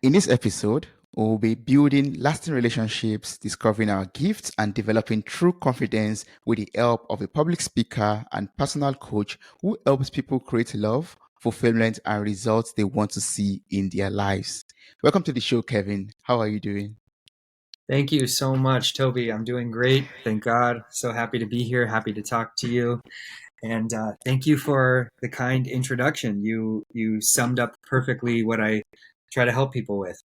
In this episode, we'll be building lasting relationships, discovering our gifts, and developing true confidence with the help of a public speaker and personal coach who helps people create love, fulfillment, and results they want to see in their lives. Welcome to the show, Kevin. How are you doing? Thank you so much, Toby. I'm doing great. Thank God. So happy to be here. Happy to talk to you. And thank you for the kind introduction. You summed up perfectly what I try to help people with.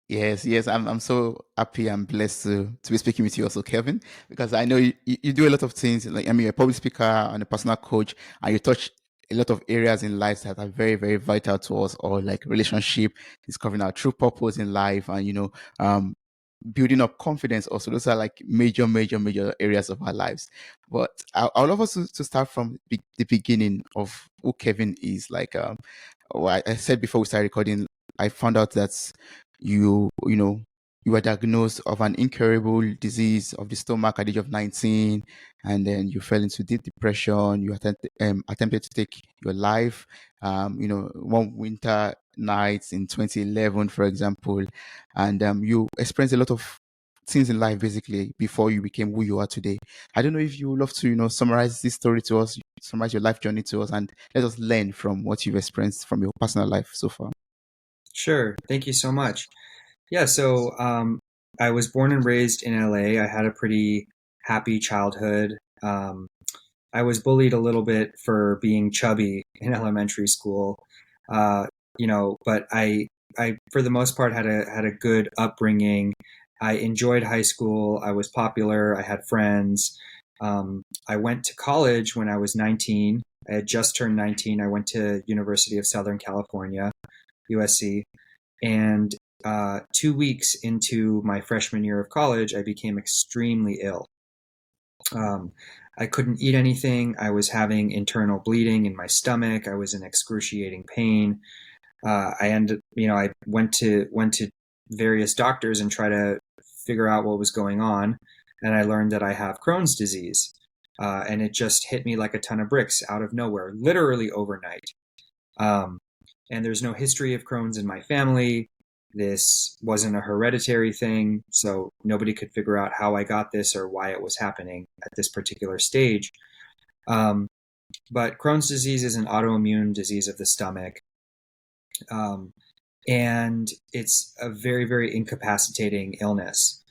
Yes. I'm so happy and blessed to be speaking with you also, Kevin, because I know you do a lot of things. Like, I mean, you're a public speaker and a personal coach, and you touch a lot of areas in life that are very, very vital to us, or like relationship, discovering our true purpose in life, and, um, building up confidence also. Those are like major areas of our lives. But I would love us to start from the beginning of who Kevin is. Like, I said before we started recording, I found out that you know, you were diagnosed of an incurable disease of the stomach at the age of 19, and then you fell into deep depression. You attempted to take your life, one winter night in 2011, for example, and you experienced a lot of things in life basically before you became who you are today. I don't know if you would love to, summarize this story to us, summarize your life journey to us, and let us learn from what you've experienced from your personal life so far. Sure. Thank you so much. Yeah. I was born and raised in LA. I had a pretty happy childhood. Um, I was bullied a little bit for being chubby in elementary school. Uh, but I, for the most part, had a good upbringing. I enjoyed high school. I was popular. I had friends. I went to college when I was 19. I had just turned 19. I went to University of Southern California, USC, and 2 weeks into my freshman year of college, I became extremely ill. Um, I couldn't eat anything. I was having internal bleeding in my stomach. I was in excruciating pain. I went to various doctors and try to figure out what was going on, and I learned that I have Crohn's disease, and it just hit me like a ton of bricks out of nowhere, literally overnight. Um, and there's no history of Crohn's in my family. This wasn't a hereditary thing, so nobody could figure out how I got this or why it was happening at this particular stage. Um, but Crohn's disease is an autoimmune disease of the stomach, um, and it's a very, very incapacitating illness.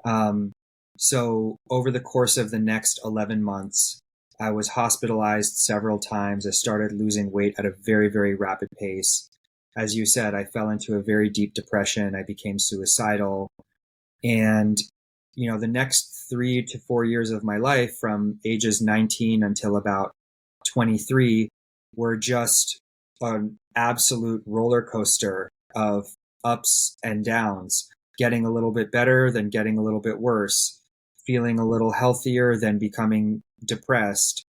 Um, so, over the course of the next 11 months, I was hospitalized several times. I started losing weight at a very, very rapid pace. As you said, I fell into a very deep depression. I became suicidal. And, the next 3 to 4 years of my life, from ages 19 until about 23, were just an absolute roller coaster of ups and downs, getting a little bit better, then getting a little bit worse, feeling a little healthier, then becoming depressed.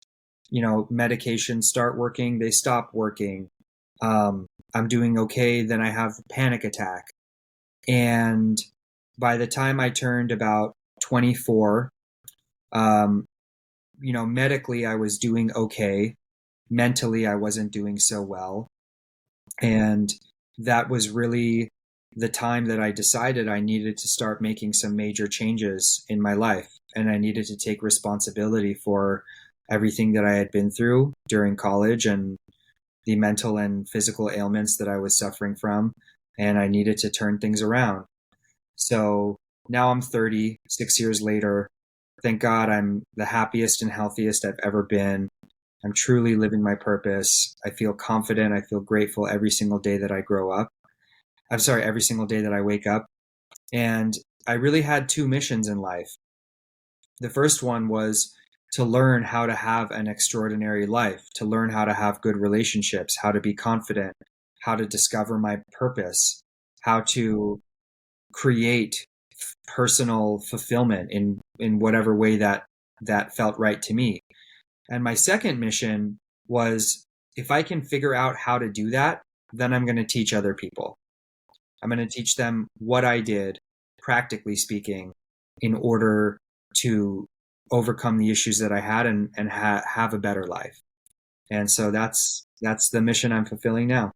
Medications start working, they stop working. I'm doing okay, then I have a panic attack. And by the time I turned about 24, um, medically I was doing okay. Mentally, I wasn't doing so well. And that was really the time that I decided I needed to start making some major changes in my life. And I needed to take responsibility for everything that I had been through during college and the mental and physical ailments that I was suffering from. And I needed to turn things around. So now I'm 30, 6 years later. Thank God I'm the happiest and healthiest I've ever been. I'm truly living my purpose. I feel confident. I feel grateful every single day that I grow up. I'm sorry, every single day that I wake up. And I really had two missions in life. The first one was to learn how to have an extraordinary life, to learn how to have good relationships, how to be confident, how to discover my purpose, how to create personal fulfillment in whatever way that felt right to me. And my second mission was, if I can figure out how to do that, then I'm going to teach other people. I'm going to teach them what I did, practically speaking, in order to overcome the issues that I had and have a better life. And so that's the mission I'm fulfilling now.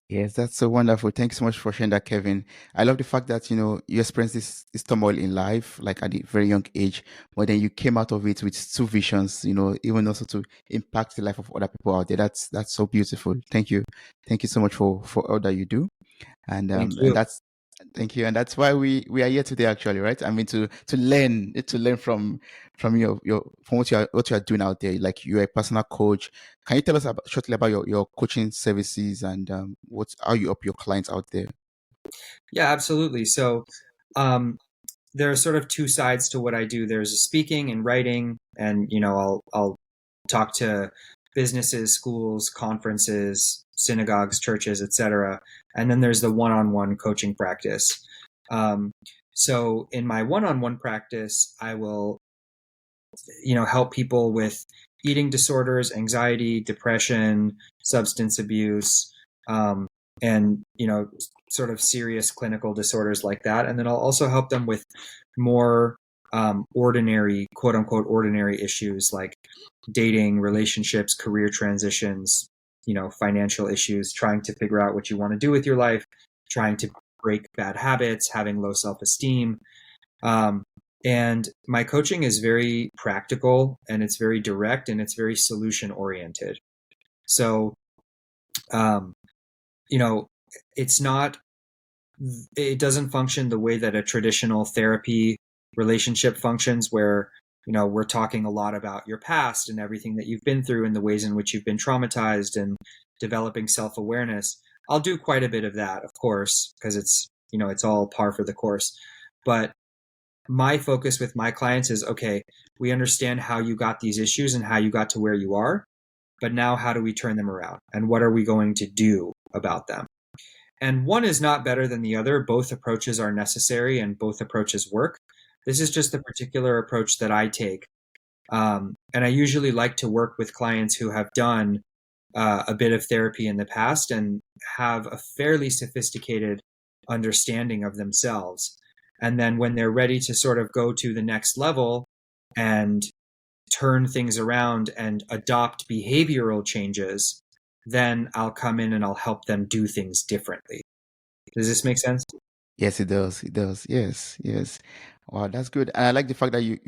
Yes, that's so wonderful. Thank you so much for sharing that, Kevin. I love the fact that, you experienced this turmoil in life, like at a very young age, but then you came out of it with two visions, even also to impact the life of other people out there. That's so beautiful. Thank you. Thank you so much for all that you do. Thank And you. that's thank you. And that's why we are here today actually, right? I mean to learn from your from what you are doing out there. Like you're a personal coach. Can you tell us shortly about your coaching services and what how you help your clients out there? Yeah, absolutely. So, um, there are sort of two sides to what I do. There's speaking and writing, and I'll talk to businesses, schools, conferences, synagogues, churches, etc. And then there's the one-on-one coaching practice. Um, so in my one-on-one practice, I will help people with eating disorders, anxiety, depression, substance abuse, um, and sort of serious clinical disorders like that. And then I'll also help them with more ordinary, quote unquote, ordinary issues like dating, relationships, career transitions, financial issues, trying to figure out what you want to do with your life, trying to break bad habits, having low self-esteem. Um, and my coaching is very practical, and it's very direct, and it's very solution oriented. So, um, you know, it's not, it doesn't function the way that a traditional therapy relationship functions, where, we're talking a lot about your past and everything that you've been through and the ways in which you've been traumatized and developing self awareness. I'll do quite a bit of that, of course, because it's all par for the course. But my focus with my clients is, okay, we understand how you got these issues and how you got to where you are, but now how do we turn them around? And what are we going to do about them? And one is not better than the other. Both approaches are necessary and both approaches work. This is just the particular approach that I take. And I usually like to work with clients who have done a bit of therapy in the past and have a fairly sophisticated understanding of themselves. And then when they're ready to sort of go to the next level and turn things around and adopt behavioral changes, then I'll come in and I'll help them do things differently. Does this make sense? Yes, it does. It does. Yes, yes. Wow, that's good. And I like the fact that you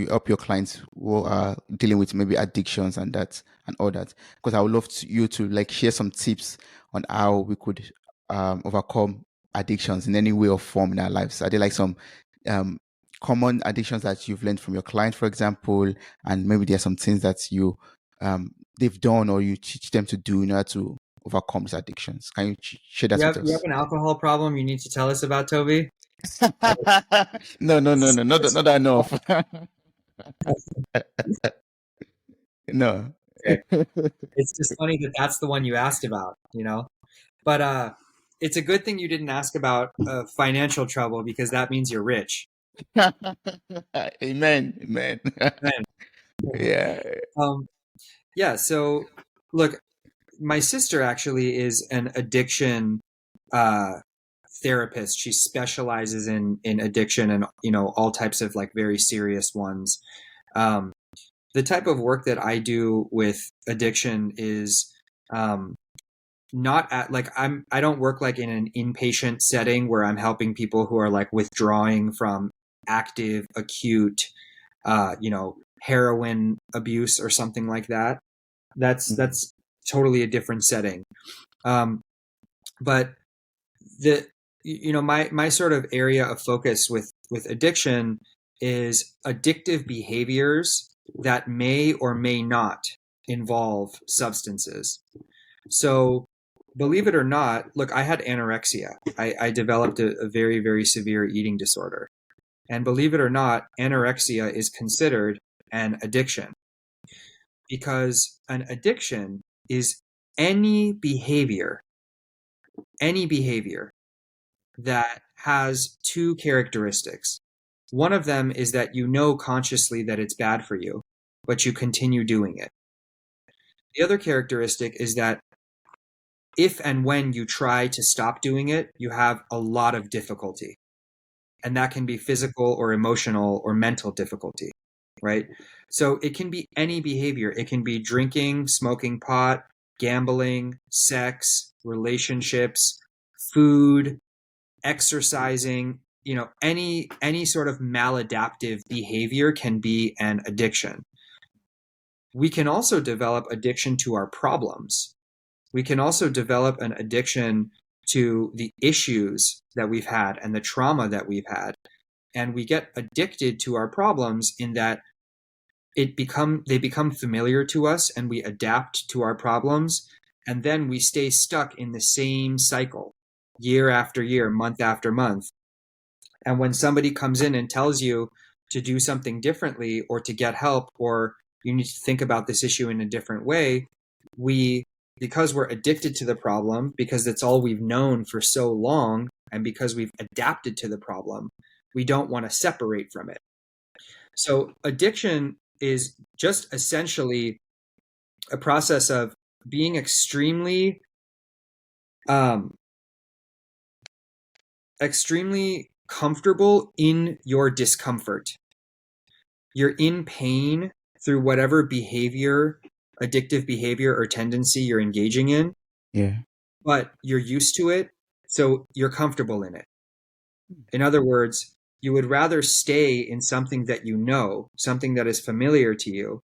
help your clients who are dealing with maybe addictions and that and all that. Because I would love you to like share some tips on how we could overcome addictions in any way or form in our lives. Are there like some um common addictions that you've learned from your client, for example, and maybe there are some things that you they've done or you teach them to do in order to overcome these addictions? Can you share that with You have us? an alcohol problem you need to tell us about, Toby? No, no, no, no, not enough. No. Okay. It's just funny that that's the one you asked about. But it's a good thing you didn't ask about financial trouble, because that means you're rich. Amen. Amen. Man. Yeah. Um, yeah. So, look, my sister actually is an addiction uh, therapist. She specializes in addiction and all types of like very serious ones. Um, the type of work that I do with addiction is um, not at like I don't work like in an inpatient setting where I'm helping people who are like withdrawing from active acute heroin abuse or something like that. Mhm. That's totally a different setting. um, but the my sort of area of focus with addiction is addictive behaviors that may or may not involve substances. So, believe it or not, look, I had anorexia. I developed a very, very severe eating disorder. And believe it or not, anorexia is considered an addiction, because an addiction is any behavior, any behavior that has two characteristics. One of them is that you know consciously that it's bad for you, but you continue doing it. The other characteristic is that if and when you try to stop doing it, you have a lot of difficulty. And that can be physical or emotional or mental difficulty, right? So it can be any behavior. It can be drinking, smoking pot, gambling, sex, relationships, food, exercising, any sort of maladaptive behavior can be an addiction. We can also develop addiction to our problems. We can also develop an addiction to the issues that we've had and the trauma that we've had. And we get addicted to our problems in that they become familiar to us and we adapt to our problems. And then we stay stuck in the same cycle year after year, month after month. And when somebody comes in and tells you to do something differently or to get help or you need to think about this issue in a different way, because we're addicted to the problem, because it's all we've known for so long, and because we've adapted to the problem, we don't want to separate from it. So addiction is just essentially a process of being extremely comfortable in your discomfort. You're in pain through whatever behavior, addictive behavior or tendency you're engaging in, Yeah. but you're used to it, so you're comfortable in it. In other words, you would rather stay in something that you know, something that is familiar to you,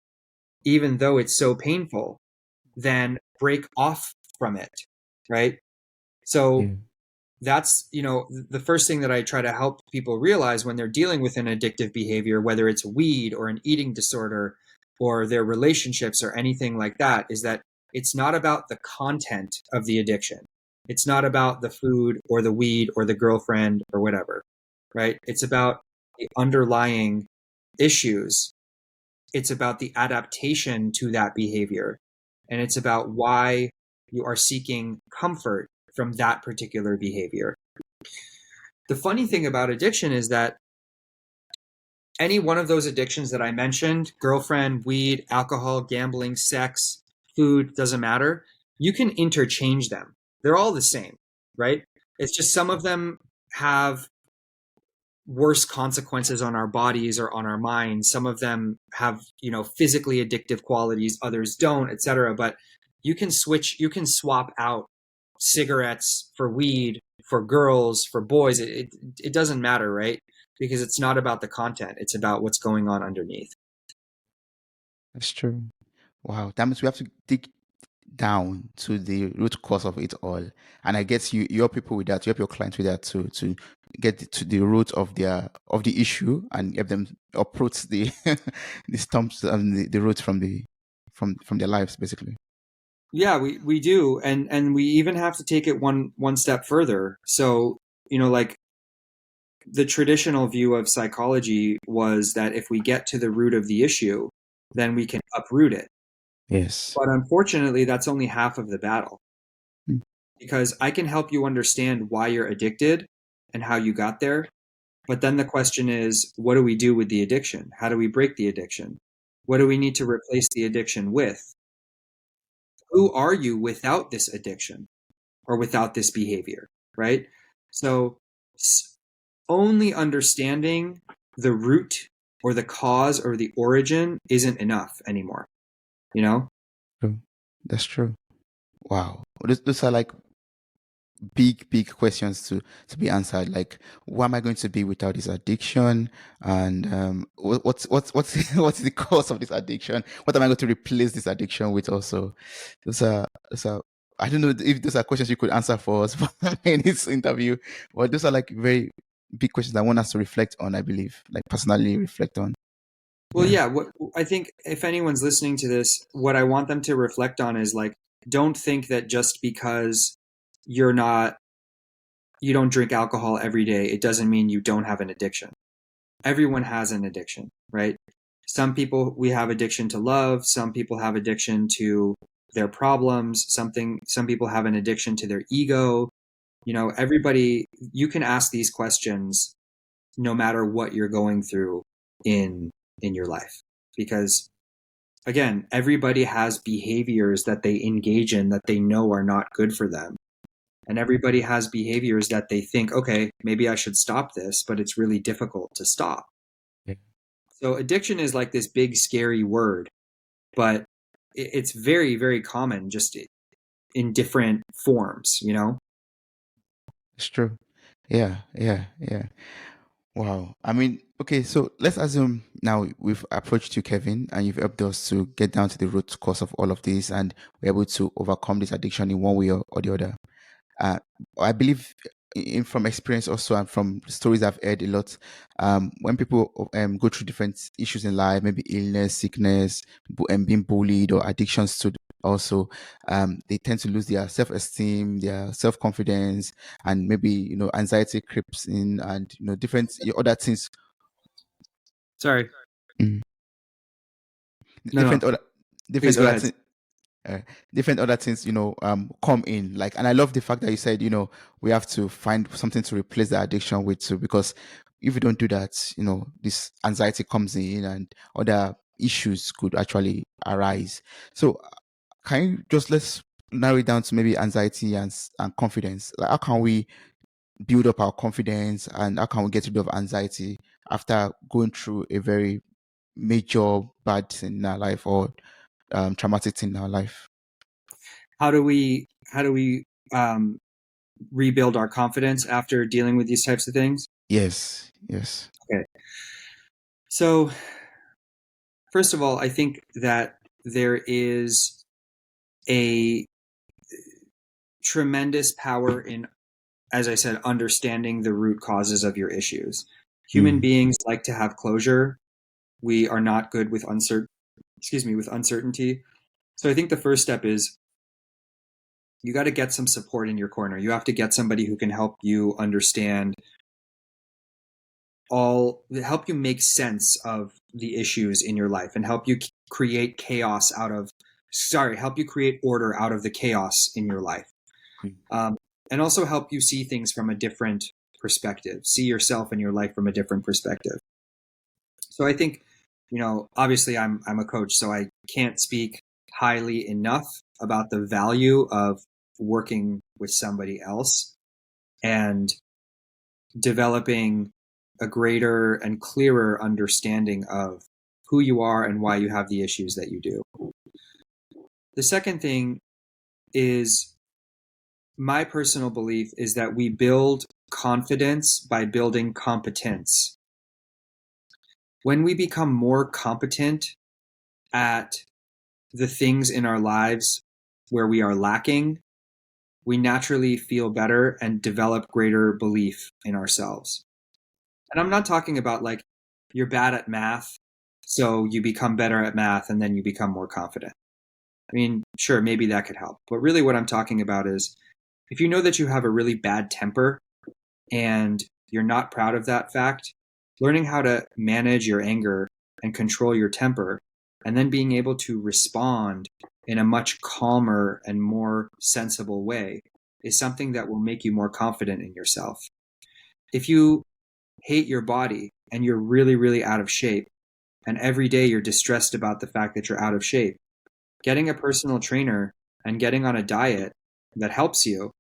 even though it's so painful, than break off from it, right? So Yeah. that's, the first thing that I try to help people realize when they're dealing with an addictive behavior, whether it's weed or an eating disorder or their relationships or anything like that, is that it's not about the content of the addiction. It's not about the food or the weed or the girlfriend or whatever, right? It's about the underlying issues. It's about the adaptation to that behavior. And it's about why you are seeking comfort from that particular behavior. The funny thing about addiction is that any one of those addictions that I mentioned, girlfriend, weed, alcohol, gambling, sex, food, doesn't matter, you can interchange them. They're all the same, right? It's just some of them have worse consequences on our bodies or on our minds. Some of them have, physically addictive qualities, others don't, etc. But you can swap out cigarettes for weed, for girls, for boys. It doesn't matter, right? Because it's not about the content. It's about what's going on underneath. That's true. Wow. That means we have to dig down to the root cause of it all. And I guess you help people with that. You help your clients with that to get to the root of the issue and help them uproot the the stumps and the root from their lives, basically. Yeah, we do. And we even have to take it one step further. So, like the traditional view of psychology was that if we get to the root of the issue, then we can uproot it. Yes. But unfortunately, that's only half of the battle Mm. because I can help you understand why you're addicted and how you got there. But then the question is, what do we do with the addiction? How do we break the addiction? What do we need to replace the addiction with? Who are you without this addiction or without this behavior, right? So only understanding the root or the cause or the origin isn't enough anymore, you know? True. That's true. Wow. Those are like big questions to be answered, like who am I going to be without this addiction, and what's what's the cause of this addiction, what am I going to replace this addiction with also. Those are I don't know if those are questions you could answer for us in this interview, but those are like very big questions I want us to reflect on, I believe, like personally reflect on. Well, Yeah. yeah, what I think if anyone's listening to this, what I want them to reflect on is like, don't think that just because you're not, you don't drink alcohol every day, it doesn't mean you don't have an addiction. Everyone has an addiction, right? Some people, we have addiction to love. Some people have addiction to their problems. Some people have an addiction to their ego. Everybody, you can ask these questions no matter what you're going through in your life, because again, everybody has behaviors that they engage in that they know are not good for them. And everybody has behaviors that they think, okay, maybe I should stop this, but it's really difficult to stop. Yeah. So addiction is like this big scary word, but it's very, very common just in different forms, you know? It's true. Yeah, yeah, yeah. Wow. I mean, okay, so let's assume now we've approached you, Kevin, and you've helped us to get down to the root cause of all of this, and we're able to overcome this addiction in one way or the other. Uh, I believe from experience also and from stories I've heard a lot, when people go through different issues in life, maybe illness, sickness, and being bullied or addictions to also, they tend to lose their self-esteem, their self-confidence, and maybe, anxiety creeps in and, different other things. Sorry. Mm. No, Different no. other, Please different go other ahead. things uh, different other things, come in. Like, and I love the fact that you said, we have to find something to replace the addiction with too, because if we don't do that, this anxiety comes in and other issues could actually arise. So, can you just let's narrow it down to maybe anxiety and confidence? Like, how can we build up our confidence and how can we get rid of anxiety after going through a very major bad thing in our life or traumatic thing in our life? How do we rebuild our confidence after dealing with these types of things? Yes, yes. Okay. So, first of all, I think that there is a tremendous power in, as I said, understanding the root causes of your issues. Human Mm, beings like to have closure. We are not good with with uncertainty. So I think the first step is you got to get some support in your corner. You have to get somebody who can help you understand help you make sense of the issues in your life and help you create help you create order out of the chaos in your life. mm. Um, and also help you see things from a different perspective, see yourself and your life from a different perspective. So I think, obviously I'm a coach, so I can't speak highly enough about the value of working with somebody else and developing a greater and clearer understanding of who you are and why you have the issues that you do. The second thing is my personal belief is that we build confidence by building competence. When we become more competent at the things in our lives where we are lacking, we naturally feel better and develop greater belief in ourselves. And I'm not talking about like you're bad at math, so you become better at math and then you become more confident. I mean, sure, maybe that could help. But really, what I'm talking about is if you know that you have a really bad temper and you're not proud of that fact, learning how to manage your anger and control your temper, and then being able to respond in a much calmer and more sensible way is something that will make you more confident in yourself. If you hate your body and you're really, really out of shape, and every day you're distressed about the fact that you're out of shape, getting a personal trainer and getting on a diet that helps you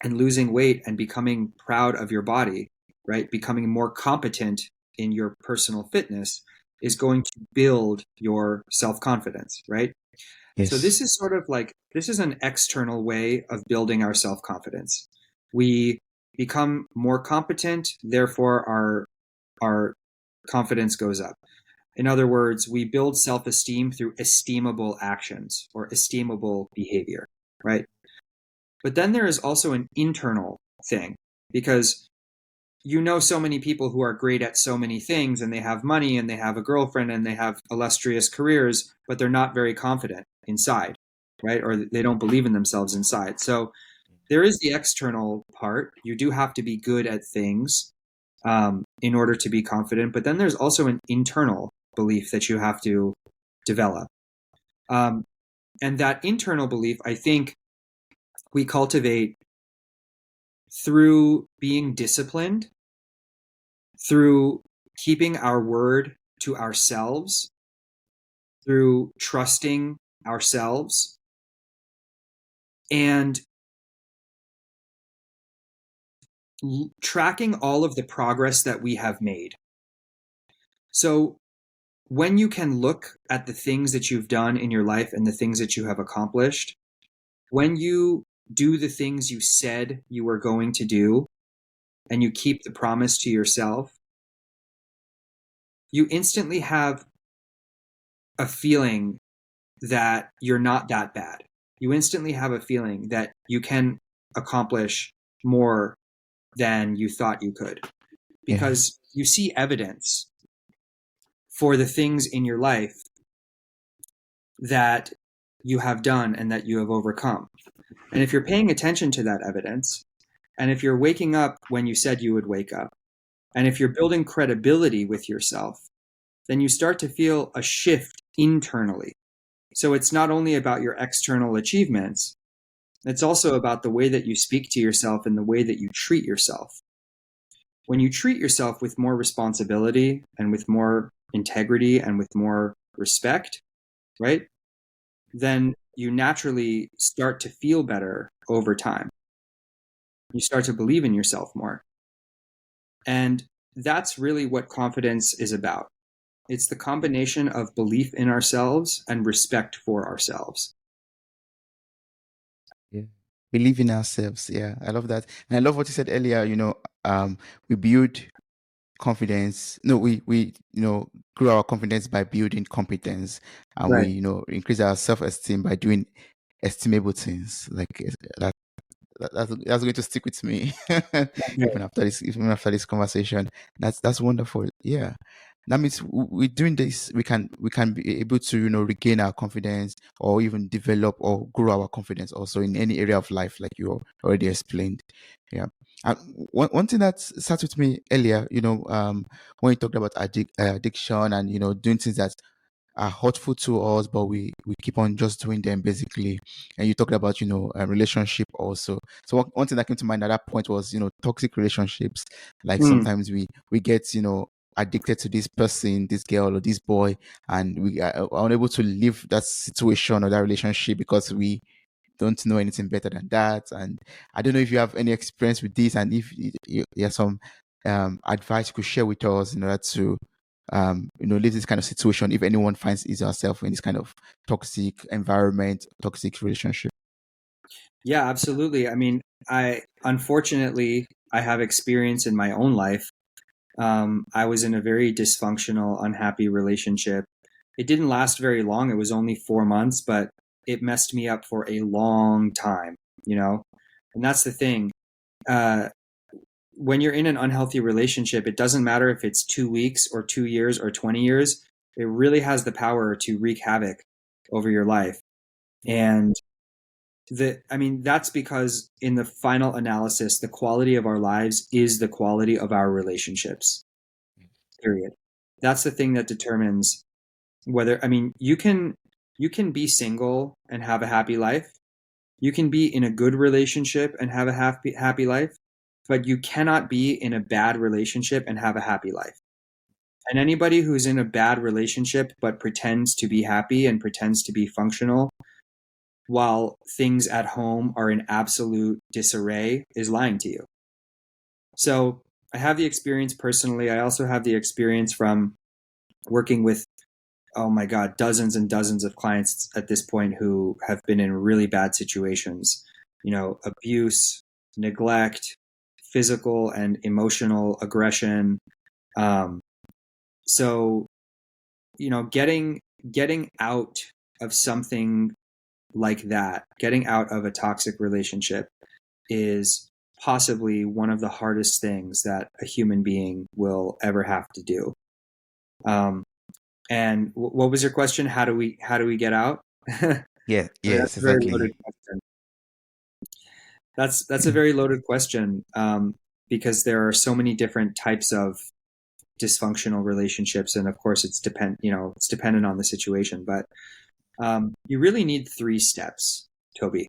and losing weight and becoming proud of your body, right? Becoming more competent in your personal fitness is going to build your self confidence, right? So Yes. this is sort of like this is an external way of building our self confidence. We become more competent, therefore our confidence goes up. In other words, we build self esteem through esteemable actions or esteemable behavior, right? But then there is also an internal thing because you know so many people who are great at so many things and they have money and they have a girlfriend and they have illustrious careers, but they're not very confident inside, right? Or they don't believe in themselves inside. So there is the external part. You do have to be good at things in order to be confident, but then there's also an internal belief that you have to develop. Um, and that internal belief, I think we cultivate through being disciplined, through keeping our word to ourselves, through trusting ourselves, and tracking all of the progress that we have made. So when you can look at the things that you've done in your life and the things that you have accomplished, When you do the things you said you were going to do and you keep the promise to yourself, you instantly have a feeling that you're not that bad. You instantly have a feeling that you can accomplish more than you thought you could, Yeah. because you see evidence for the things in your life that you have done and that you have overcome. And if you're paying attention to that evidence, and if you're waking up when you said you would wake up, and if you're building credibility with yourself, then you start to feel a shift internally. So it's not only about your external achievements, it's also about the way that you speak to yourself and the way that you treat yourself. When you treat yourself with more responsibility and with more integrity and with more respect, right? Then you naturally start to feel better over time. You start to believe in yourself more. And that's really what confidence is about. It's the combination of belief in ourselves and respect for ourselves. Yeah. Believe in ourselves. Yeah. I love that. And I love what you said earlier, we build confidence. No, we grow our confidence by building competence, and we Right. increase our self-esteem by doing estimable things. Like that, that's going to stick with me even after this conversation. That's wonderful. Yeah. That means we're doing this. We can be able to regain our confidence, or even develop or grow our confidence also in any area of life, like you already explained. Yeah. And one thing that sat with me earlier, when you talked about addiction, and doing things that are hurtful to us, but we keep on just doing them basically. And you talked about a relationship also. So one thing that came to mind at that point was toxic relationships. Like Mm. sometimes we get addicted to this person, this girl or this boy, and we are unable to leave that situation or that relationship because we don't know anything better than that. And I don't know if you have any experience with this, and if you have some advice you could share with us in order to leave this kind of situation if anyone finds herself in this kind of toxic environment, toxic relationship. Yeah, absolutely. I mean, I unfortunately I have experience in my own life. I was in a very dysfunctional, unhappy relationship. It didn't last very long. It was only 4 months, but it messed me up for a long time, you know? And that's the thing. Uh, when you're in an unhealthy relationship, it doesn't matter if it's 2 weeks or 2 years or 20 years. It really has the power to wreak havoc over your life. And that's because in the final analysis, the quality of our lives is the quality of our relationships, period. That's the thing that determines whether, you can be single and have a happy life. You can be in a good relationship and have a happy life, but you cannot be in a bad relationship and have a happy life. And anybody who's in a bad relationship but pretends to be happy and pretends to be functional while things at home are in absolute disarray is lying to you. So I have the experience personally. I also have the experience from working with, oh my God, dozens and dozens of clients at this point who have been in really bad situations, abuse, neglect, physical and emotional aggression. Um, so, getting out of something like that, getting out of a toxic relationship is possibly one of the hardest things that a human being will ever have to do. Um, and what was your question? How do we get out? Yeah, That's yes, a very loaded exactly. question. That's a very loaded question, because there are so many different types of dysfunctional relationships, and of course, it's dependent on the situation. But you really need 3 steps, Toby.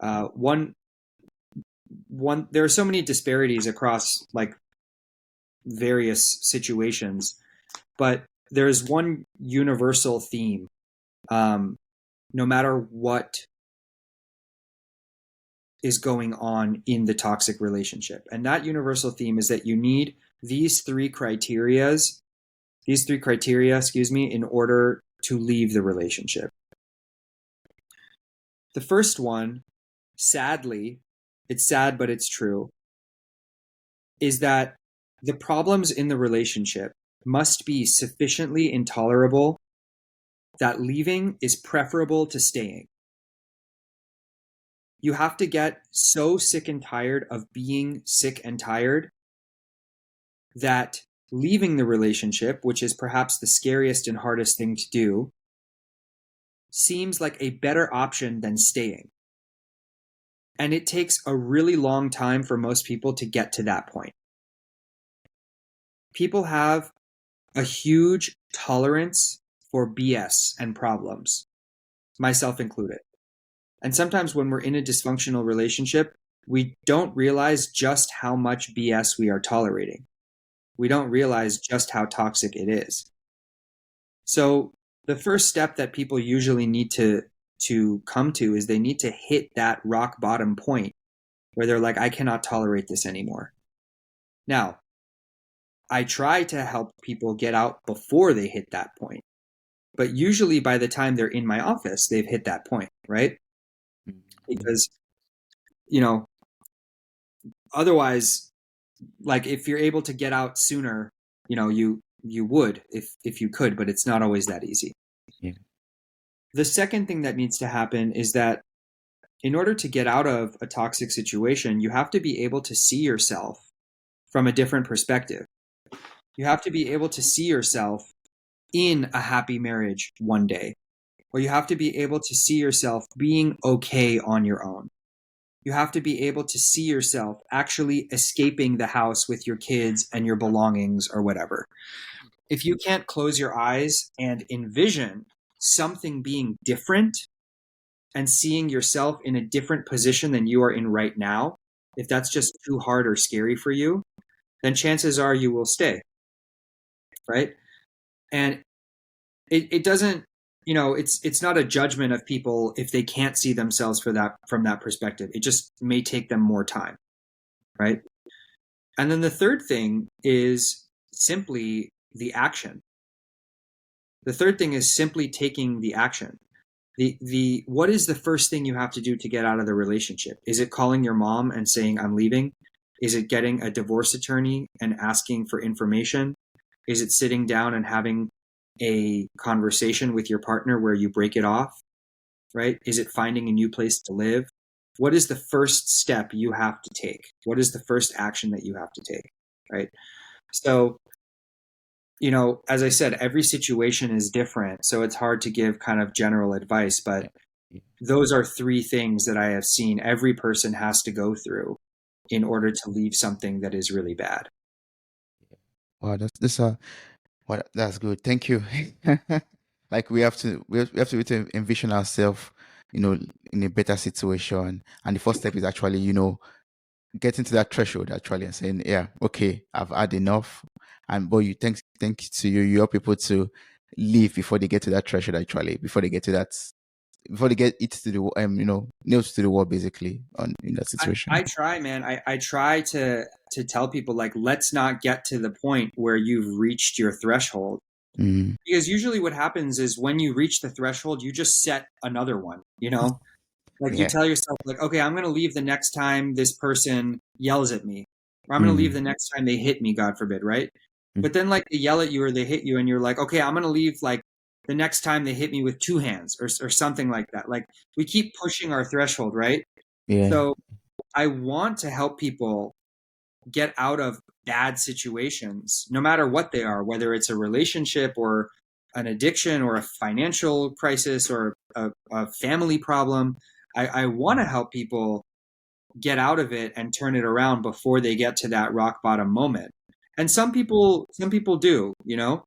One, there are so many disparities across like various situations, but there's one universal theme. No matter what is going on in the toxic relationship. And that universal theme is that you need these three criteria, in order to leave the relationship. The first one, sadly, it's sad, but it's true, is that the problems in the relationship must be sufficiently intolerable that leaving is preferable to staying. You have to get so sick and tired of being sick and tired that leaving the relationship, which is perhaps the scariest and hardest thing to do, seems like a better option than staying. And it takes a really long time for most people to get to that point. People have a huge tolerance for BS and problems, myself included. And sometimes when we're in a dysfunctional relationship, we don't realize just how much BS we are tolerating. We don't realize just how toxic it is. So the first step that people usually need to come to is they need to hit that rock bottom point where they're like, I cannot tolerate this anymore. Now, I try to help people get out before they hit that point. But usually by the time they're in my office, they've hit that point, right? Because, you know, otherwise, like if you're able to get out sooner, you know, you would if you could, but it's not always that easy. Yeah. The second thing that needs to happen is that in order to get out of a toxic situation, you have to be able to see yourself from a different perspective. You have to be able to see yourself in a happy marriage one day, or you have to be able to see yourself being okay on your own. You have to be able to see yourself actually escaping the house with your kids and your belongings or whatever. If you can't close your eyes and envision something being different and seeing yourself in a different position than you are in right now, if that's just too hard or scary for you, then chances are you will stay, right? And it doesn't, you know, it's not a judgment of people if they can't see themselves from that perspective. It just may take them more time, right? And then the third thing is simply the action. The third thing is simply taking the action. The what is the first thing you have to do to get out of the relationship? Is it calling your mom and saying I'm leaving? Is it getting a divorce attorney and asking for information? Is it sitting down and having a conversation with your partner where you break it off, right? Is it finding a new place to live? What is the first step you have to take? What is the first action that you have to take, right? So, you know, as I said, every situation is different, so it's hard to give kind of general advice, but those are three things that I have seen every person has to go through in order to leave something that is really bad. Wow, that's good. Thank you. Like we have to be to envision ourselves, in a better situation. And the first step is actually, getting to that threshold actually and saying, yeah, okay, I've had enough. And boy, thanks to you, you help people to leave before they get to that threshold actually, before they get it to the nails to the wall basically on in that situation. I try, man. I try to tell people like, let's not get to the point where you've reached your threshold. Mm, Because usually what happens is when you reach the threshold, you just set another one, you know? Like you yeah. tell yourself like, okay, I'm going to leave the next time this person yells at me, or I'm going to leave the Mm, next time they hit me, God forbid, right? mm, But then like they yell at you or they hit you and you're like, okay, I'm going to leave like the next time they hit me with two hands or something like that. Like we keep pushing our threshold, right? yeah. So I want to help people get out of bad situations, no matter what they are, whether it's a relationship or an addiction or a financial crisis or a family problem. I want to help people get out of it and turn it around before they get to that rock bottom moment. And some people do, you know,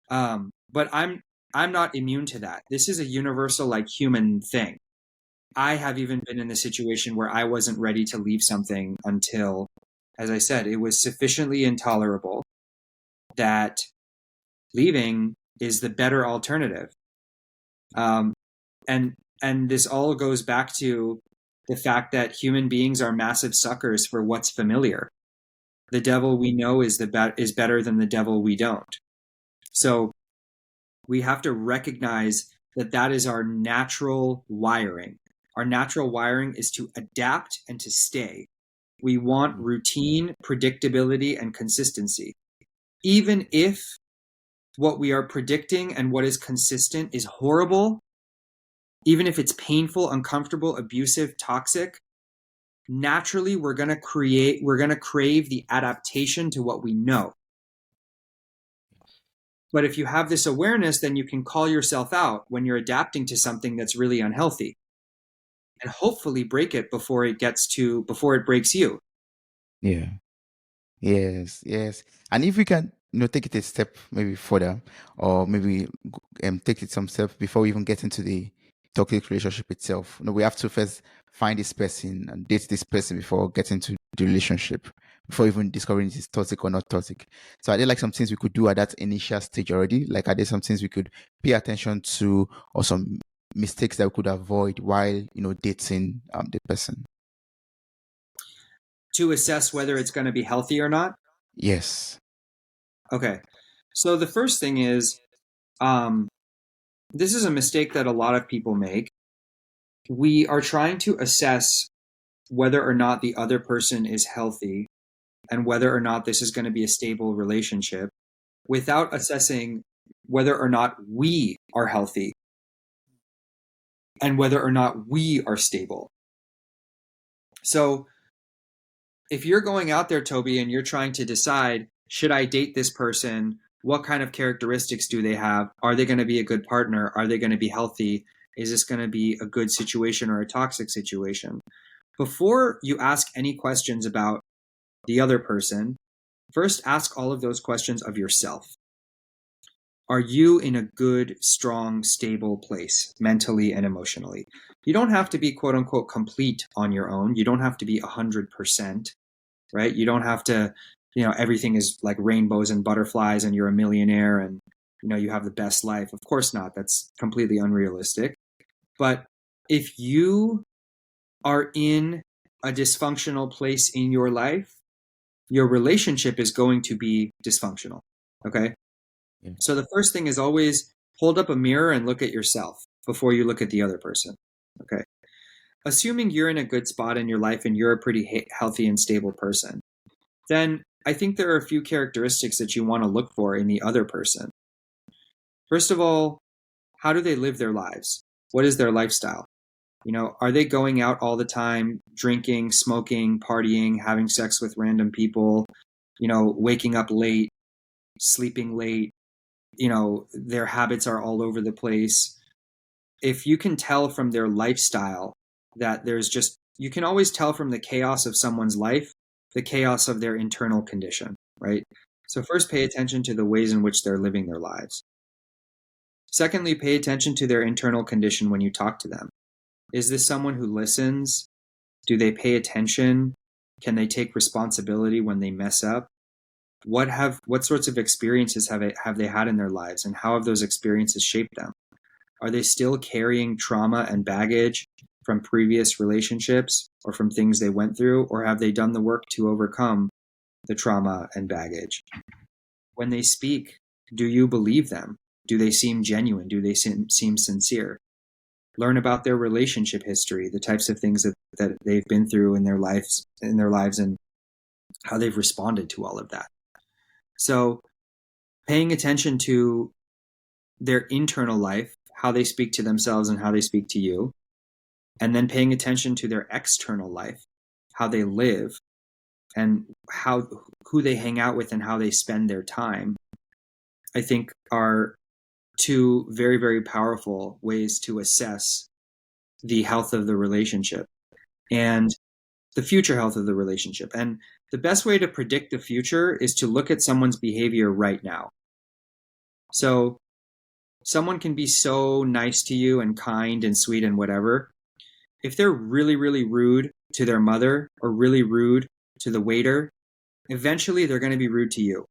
but I'm not immune to that. This is a universal, like human thing. I have even been in the situation where I wasn't ready to leave something until, as I said, it was sufficiently intolerable that leaving is the better alternative. Um, and this all goes back to the fact that human beings are massive suckers for what's familiar. The devil we know is better than the devil we don't. So we have to recognize that that is our natural wiring. Our natural wiring is to adapt and to stay. We want routine, predictability, and consistency. Even if what we are predicting and what is consistent is horrible, even if it's painful, uncomfortable, abusive, toxic, naturally we're going to crave the adaptation to what we know. But if you have this awareness, then you can call yourself out when you're adapting to something that's really unhealthy and hopefully break it before it breaks you. Yeah. Yes, yes. And if we can, take it a step maybe further, or maybe take it some steps before we even get into the toxic relationship itself. We have to first find this person and date this person before getting to the relationship, before even discovering if it's toxic or not toxic. So are there like some things we could do at that initial stage already? Like are there some things we could pay attention to, or some mistakes that we could avoid while, dating the person? To assess whether it's going to be healthy or not? Yes. Okay. So the first thing is, this is a mistake that a lot of people make. We are trying to assess whether or not the other person is healthy and whether or not this is going to be a stable relationship without assessing whether or not we are healthy and whether or not we are stable. So if you're going out there, Toby, and you're trying to decide, should I date this person? What kind of characteristics do they have? Are they going to be a good partner? Are they going to be healthy? Is this going to be a good situation or a toxic situation? Before you ask any questions about the other person, first ask all of those questions of yourself. Are you in a good, strong, stable place mentally and emotionally? You don't have to be quote unquote complete on your own. You don't have to be 100%, right? You don't have to, everything is like rainbows and butterflies and you're a millionaire and, you have the best life. Of course not. That's completely unrealistic. But if you are in a dysfunctional place in your life, your relationship is going to be dysfunctional. Okay. Yeah. So the first thing is always hold up a mirror and look at yourself before you look at the other person. Okay. Assuming you're in a good spot in your life and you're a pretty healthy and stable person, then I think there are a few characteristics that you want to look for in the other person. First of all, how do they live their lives? What is their lifestyle? Are they going out all the time, drinking, smoking, partying, having sex with random people, waking up late, sleeping late, their habits are all over the place. If you can tell from their lifestyle that you can always tell from the chaos of someone's life, the chaos of their internal condition, right? So first pay attention to the ways in which they're living their lives. Secondly, pay attention to their internal condition when you talk to them. Is this someone who listens? Do they pay attention? Can they take responsibility when they mess up? What sorts of experiences have they had in their lives, and how have those experiences shaped them? Are they still carrying trauma and baggage from previous relationships or from things they went through, or have they done the work to overcome the trauma and baggage? When they speak, do you believe them? Do they seem genuine? Do they seem sincere? Learn about their relationship history, the types of things that they've been through in their lives, and how they've responded to all of that. So paying attention to their internal life, how they speak to themselves and how they speak to you, and then paying attention to their external life, how they live and who they hang out with and how they spend their time, I think are two very, very powerful ways to assess the health of the relationship and the future health of the relationship. And the best way to predict the future is to look at someone's behavior right now. So someone can be so nice to you and kind and sweet and whatever. If they're really, really rude to their mother or really rude to the waiter, eventually they're going to be rude to you.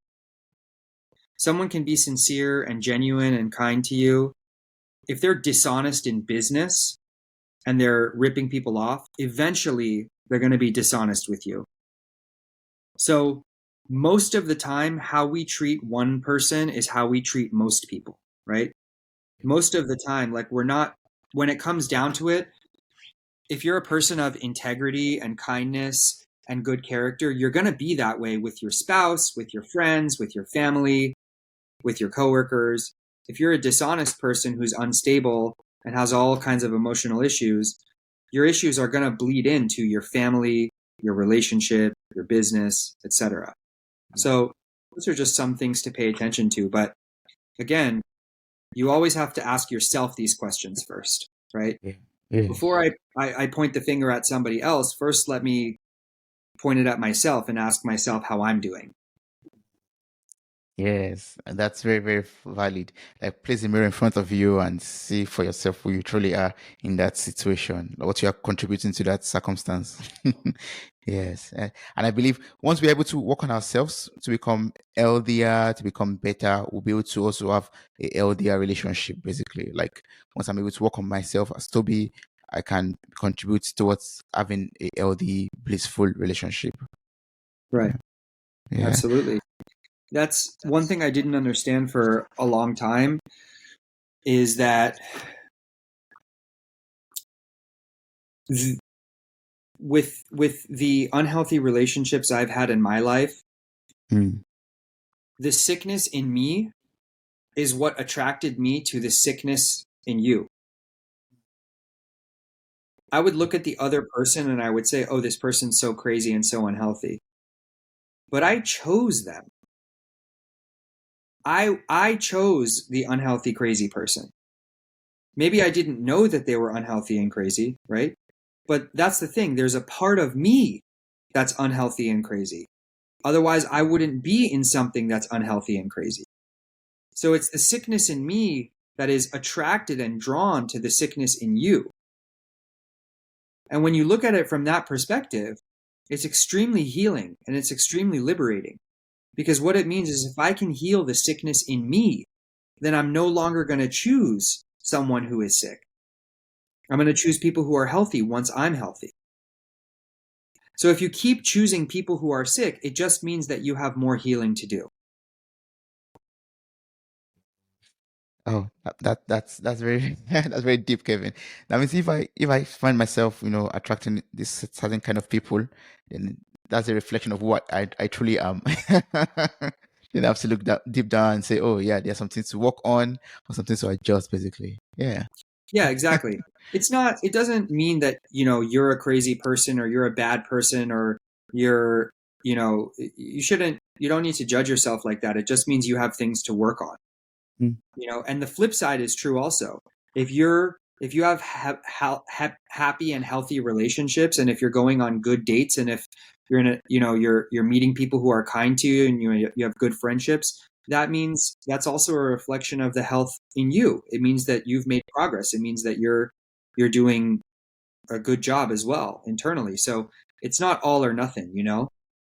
Someone can be sincere and genuine and kind to you. If they're dishonest in business and they're ripping people off, eventually they're going to be dishonest with you. So most of the time, how we treat one person is how we treat most people, right? Most of the time, when it comes down to it, if you're a person of integrity and kindness and good character, you're going to be that way with your spouse, with your friends, with your family, with your coworkers. If you're a dishonest person who's unstable and has all kinds of emotional issues, your issues are going to bleed into your family, your relationship, your business, etc. So those are just some things to pay attention to. But again, you always have to ask yourself these questions first, right? Yeah. Yes. Before I point the finger at somebody else, first let me point it at myself and ask myself how I'm doing. Yes, and that's very, very valid. Like, place the mirror in front of you and see for yourself who you truly are in that situation, what you are contributing to that circumstance. Yes. And I believe once we're able to work on ourselves to become healthier, to become better, we'll be able to also have a healthier relationship, basically. Like, once I'm able to work on myself as Toby, I can contribute towards having a healthy, blissful relationship. Right. Yeah. Absolutely. That's one thing I didn't understand for a long time is that with the unhealthy relationships I've had in my life, Mm. the sickness in me is what attracted me to the sickness in you. I would look at the other person and I would say, "Oh, this person's so crazy and so unhealthy." But I chose them. I chose the unhealthy crazy person. Maybe I didn't know that they were unhealthy and crazy, right? But that's the thing. There's a part of me that's unhealthy and crazy. Otherwise, I wouldn't be in something that's unhealthy and crazy. So it's the sickness in me that is attracted and drawn to the sickness in you. And when you look at it from that perspective, it's extremely healing and it's extremely liberating. Because what it means is if I can heal the sickness in me, then I'm no longer going to choose someone who is sick. I'm going to choose people who are healthy once I'm healthy. So if you keep choosing people who are sick, it just means that you have more healing to do. Oh, that's very that's very deep, Kevin. That means if I find myself, attracting this certain kind of people, then that's a reflection of what I truly am. Then I have to look deep down and say, oh yeah, there's something to work on or something to adjust, basically. Yeah. Yeah, exactly. It doesn't mean that, you're a crazy person or you're a bad person or you're, you don't need to judge yourself like that. It just means you have things to work on. Mm. And the flip side is true also. If you have happy and healthy relationships, and if you're going on good dates, and if you're in a you're meeting people who are kind to you, and you have good friendships, that means that's also a reflection of the health in you. It means that you've made progress. It means that you're doing a good job as well internally. So it's not all or nothing.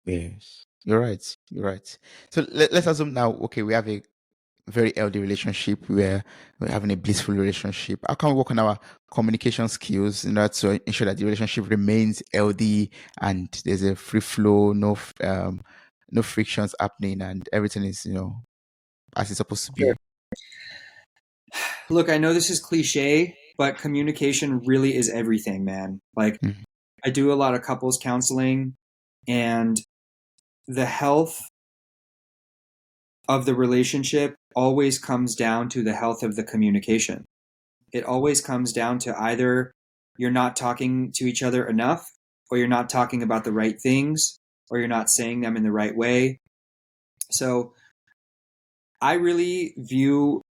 Yes. You're right. You're right. So let's assume now, okay, we have a very healthy relationship where we're having a blissful relationship. How can we work on our communication skills in order to ensure that the relationship remains healthy and there's a free flow, no frictions happening, and everything is as it's supposed to Sure. be. Look, I know this is cliche, but communication really is everything, man. Like, Mhm. I do a lot of couples counseling, and the health of the relationship always comes down to the health of the communication. It always comes down to either you're not talking to each other enough, or you're not talking about the right things, or you're not saying them in the right way. So I really view,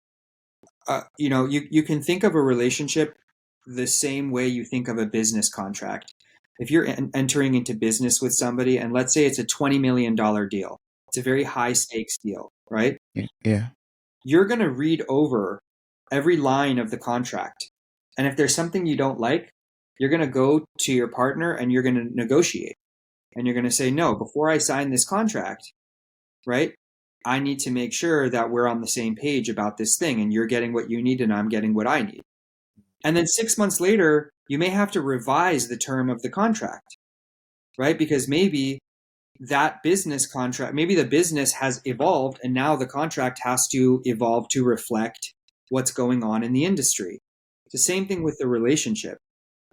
you can think of a relationship the same way you think of a business contract. If you're entering into business with somebody, and let's say it's a $20 million deal, it's a very high stakes deal, right? Yeah. Yeah. You're going to read over every line of the contract. And if there's something you don't like, you're going to go to your partner and you're going to negotiate. And you're going to say, no, before I sign this contract, right? I need to make sure that we're on the same page about this thing, and you're getting what you need and I'm getting what I need. And then 6 months later, you may have to revise the term of the contract, right? Because maybe that business contract, maybe the business has evolved and now the contract has to evolve to reflect what's going on in the industry. It's the same thing with the relationship.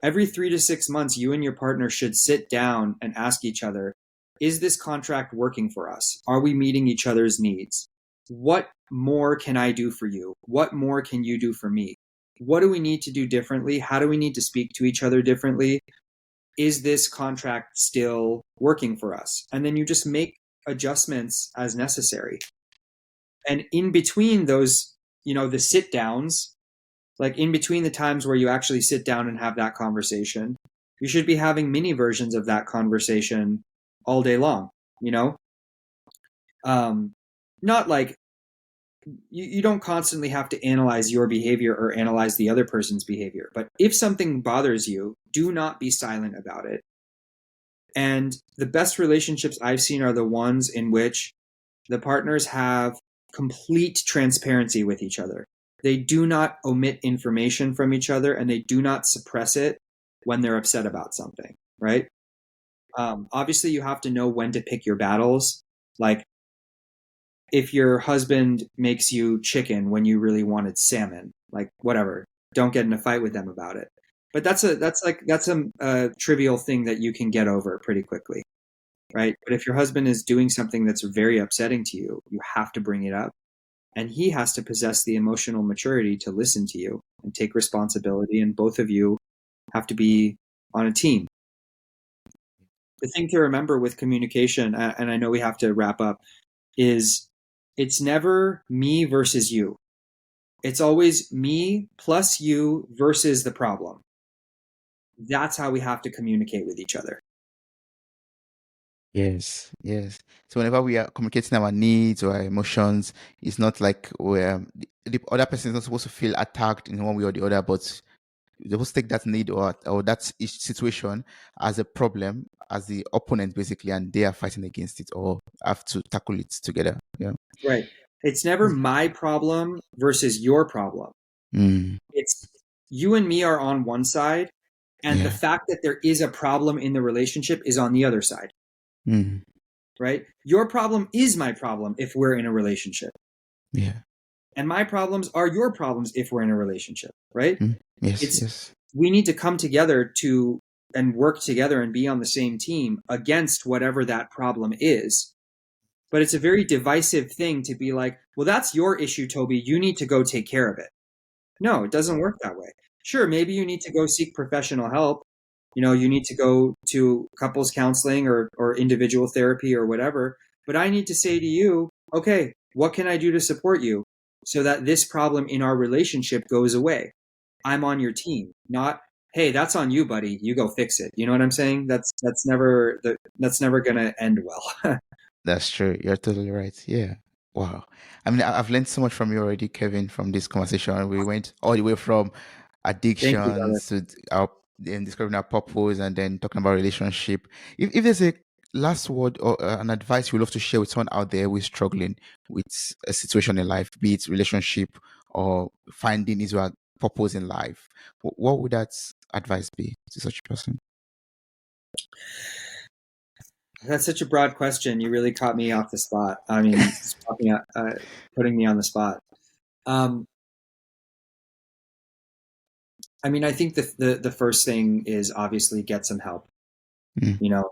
Every 3 to 6 months, you and your partner should sit down and ask each other, is this contract working for us? Are we meeting each other's needs? What more can I do for you? What more can you do for me? What do we need to do differently? How do we need to speak to each other differently? Is this contract still working for us? And then you just make adjustments as necessary. And in between those, the sit downs, like in between the times where you actually sit down and have that conversation, you should be having mini versions of that conversation all day long, you know? Not like you don't constantly have to analyze your behavior or analyze the other person's behavior. But if something bothers you, do not be silent about it. And the best relationships I've seen are the ones in which the partners have complete transparency with each other. They do not omit information from each other, and they do not suppress it when they're upset about something, right? Obviously, you have to know when to pick your battles. Like, if your husband makes you chicken when you really wanted salmon, like whatever, don't get in a fight with them about it. But that's a trivial thing that you can get over pretty quickly, right? But if your husband is doing something that's very upsetting to you, you have to bring it up. And he has to possess the emotional maturity to listen to you and take responsibility. And both of you have to be on a team. The thing to remember with communication, and I know we have to wrap up, is it's never me versus you. It's always me plus you versus the problem. That's how we have to communicate with each other. Yes, yes. So whenever we are communicating our needs or our emotions, it's not like where the other person is not supposed to feel attacked in one way or the other, but you're supposed to take that need or that situation as a problem, as the opponent basically, and they are fighting against it or have to tackle it together. Yeah. Right. It's never my problem versus your problem. Mm, It's you and me are on one side, and the yeah. fact that there is a problem in the relationship is on the other side, Mm, right? Your problem is my problem if we're in a relationship, yeah. and my problems are your problems if we're in a relationship, right? Mm, yes, It's yes. we need to come together to and work together and be on the same team against whatever that problem is. But it's a very divisive thing to be like, well, that's your issue, Toby. You need to go take care of it. No, it doesn't work that way. Sure, maybe you need to go seek professional help. You need to go to couples counseling or individual therapy or whatever. But I need to say to you, okay, what can I do to support you so that this problem in our relationship goes away? I'm on your team, not, hey, that's on you, buddy. You go fix it. You know what I'm saying? That's never gonna end well. That's true. You're totally right. Yeah. Wow. I mean, I've learned so much from you already, Kevin, from this conversation. We went all the way from Thank you, brother. addictions to our then describing our purpose and then talking about relationship. If there's a last word or an advice you'd love to share with someone out there who is struggling with a situation in life, be it relationship or finding his or her purpose in life, what would that advice be to such a person? That's such a broad question. You really caught me off the spot. I mean, putting me on the spot. Um, I mean, I think the first thing is obviously get some help. Mm, You know,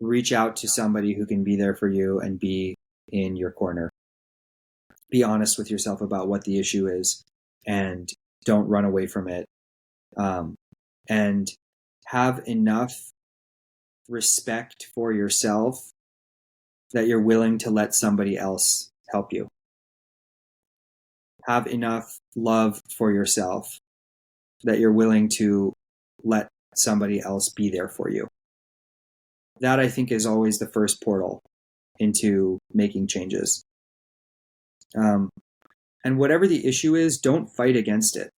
reach out to somebody who can be there for you and be in your corner. Be honest with yourself about what the issue is, and don't run away from it. Um, and have enough respect for yourself that you're willing to let somebody else help you. Have enough love for yourself that you're willing to let somebody else be there for you. That, I think, is always the first portal into making changes. Um, and whatever the issue is, don't fight against it.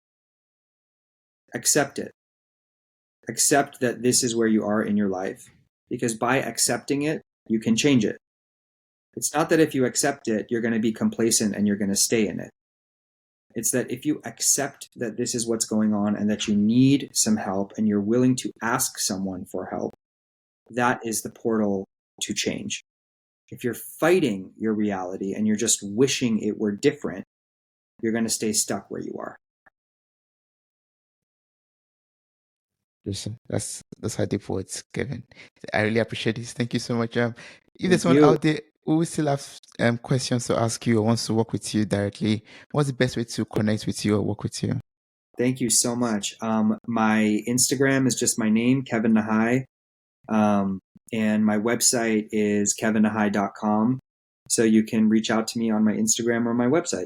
Accept it. Accept that this is where you are in your life, because by accepting it, you can change it. It's not that if you accept it, you're going to be complacent and you're going to stay in it. It's that if you accept that this is what's going on and that you need some help and you're willing to ask someone for help, that is the portal to change. If you're fighting your reality and you're just wishing it were different, you're going to stay stuck where you are. That's how deep words, Kevin. I really appreciate this. Thank you so much. If there's Thank someone you. out there who will still have questions to ask you or wants to work with you directly, what's the best way to connect with you or work with you? Thank you so much. My Instagram is just my name, Kevin Nahai. Um, and my website is kevinnahai.com. So you can reach out to me on my Instagram or my website.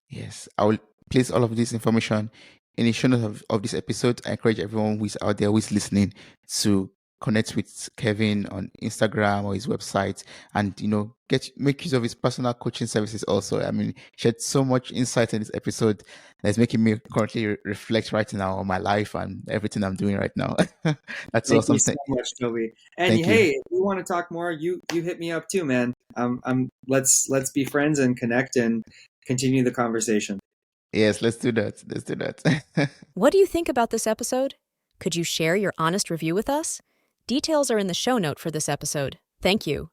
Yes, I will place all of this information in the show notes of this episode. I encourage everyone who is out there, who is listening, to connect with Kevin on Instagram or his website, and get make use of his personal coaching services. Also, I mean, shared so much insight in this episode that's making me currently reflect right now on my life and everything I'm doing right now. That's Thank you awesome. so much, Toby. And Thank you. hey, if you want to talk more, you hit me up too, man. Let's be friends and connect and continue the conversation. Yes, let's do that. Let's do that. What do you think about this episode? Could you share your honest review with us? Details are in the show note for this episode. Thank you.